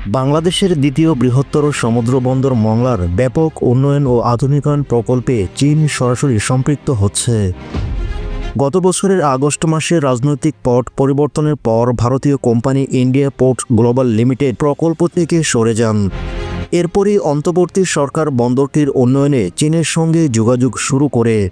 বাংলাদেশের দ্বিতীয় বৃহত্তর সমুদ্রবন্দর মংলার ব্যাপক উন্নয়ন ও আধুনিকায়ন প্রকল্পে চীন সরাসরি সম্পৃক্ত হচ্ছে। গত বছরের আগস্ট মাসে রাজনৈতিক পট পরিবর্তনের পর ভারতীয় company India port global limited প্রকল্প থেকে সরে যান। এরপরই অন্তর্বর্তী সরকার বন্দরটির উন্নয়নে চীনের সঙ্গে যোগাযোগ শুরু করে।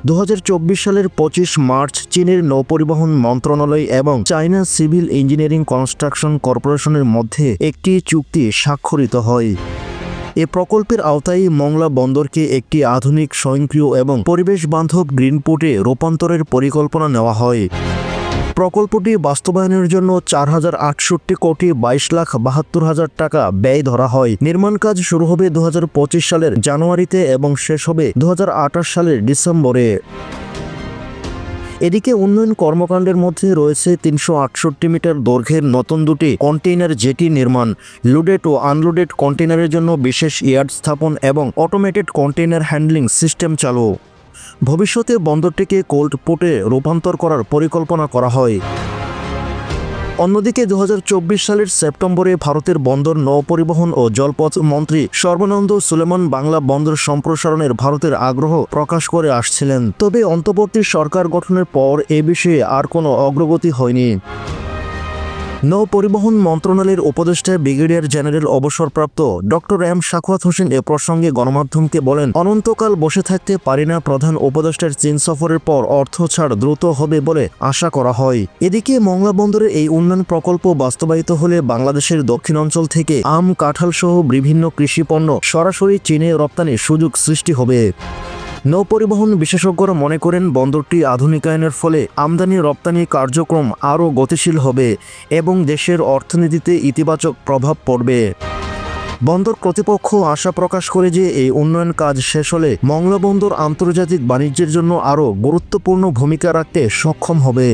2024 সালের 25 মার্চ চীনের নৌপরিবহন মন্ত্রণালয় এবং চায়না সিভিল ইঞ্জিনিয়ারিং কনস্ট্রাকশন কর্পোরেশনের মধ্যে একটি চুক্তি স্বাক্ষরিত হয়। এ প্রকল্পের আওতায় মংলা বন্দরকে একটি আধুনিক স্বয়ংক্রিয় এবং পরিবেশ বান্ধব গ্রিন পোর্টে রূপান্তরের পরিকল্পনা নেওয়া হয়। প্রকল্পটি বাস্তবায়নের জন্য 4,068 কোটি 22,72,000 টাকা ব্যয় ধরা হয়। নির্মাণ কাজ শুরু হবে 2025 সালের জানুয়ারিতে এবং শেষ হবে 2028 সালের ডিসেম্বরে। এদিকে উন্নয়ন কর্মকাণ্ডের মধ্যে রয়েছে 368 মিটার দৈর্ঘ্যের নতুন দুটি কন্টেইনার জেটি নির্মাণ, লোডেড ও আনলোডেড কন্টেইনারের জন্য বিশেষ ইয়ার্ড স্থাপন এবং অটোমেটেড কন্টেইনার হ্যান্ডলিং সিস্টেম চালু। ভবিষ্যতে বন্দরটিকে কোল্ড পোর্টে রূপান্তর করার পরিকল্পনা করা হয়। অন্যদিকে 2024 সালের সেপ্টেম্বরে ভারতের বন্দর নৌপরিবহন ও জলপথ মন্ত্রী সর্বানন্দ সোনোয়াল বাংলা বন্দর সম্প্রসারণের ভারতের আগ্রহ প্রকাশ করে আসছিলেন। তবে অন্তর্বর্তী সরকার গঠনের পর এ বিষয়ে আর কোনো অগ্রগতি হয়নি। নৌপরিবহন মন্ত্রণালয়ের উপদেষ্টা ব্রিগেডিয়ার জেনারেল অবসরপ্রাপ্ত ডক্টর এম সাখাওয়াত হোসেন এ প্রসঙ্গে গণমাধ্যমকে বলেন, অনন্তকাল বসে থাকতে পারি না। প্রধান উপদেষ্টার চীন সফরের পর অর্থ ছাড় দ্রুত হবে বলে আশা করা হয়। এদিকে মংলা বন্দরের এই উন্নয়ন প্রকল্প বাস্তবায়িত হলে বাংলাদেশের দক্ষিণাঞ্চল থেকে আম, কাঁঠাল সহ বিভিন্ন কৃষিপণ্য সরাসরি চীনে রপ্তানির সুযোগ সৃষ্টি হবে। নৌপরিবহন বিশেষজ্ঞরা মনে করেন বন্দরটি আধুনিকায়নের ফলে আমদানি রপ্তানি কার্যক্রম আরও গতিশীল হবে এবং দেশের অর্থনীতিতে ইতিবাচক প্রভাব পড়বে। বন্দর কর্তৃপক্ষ আশা প্রকাশ করে যে এই উন্নয়ন কাজ শেষ হলে মংলা বন্দর আন্তর্জাতিক বাণিজ্যের জন্য আরও গুরুত্বপূর্ণ ভূমিকা রাখতে সক্ষম হবে।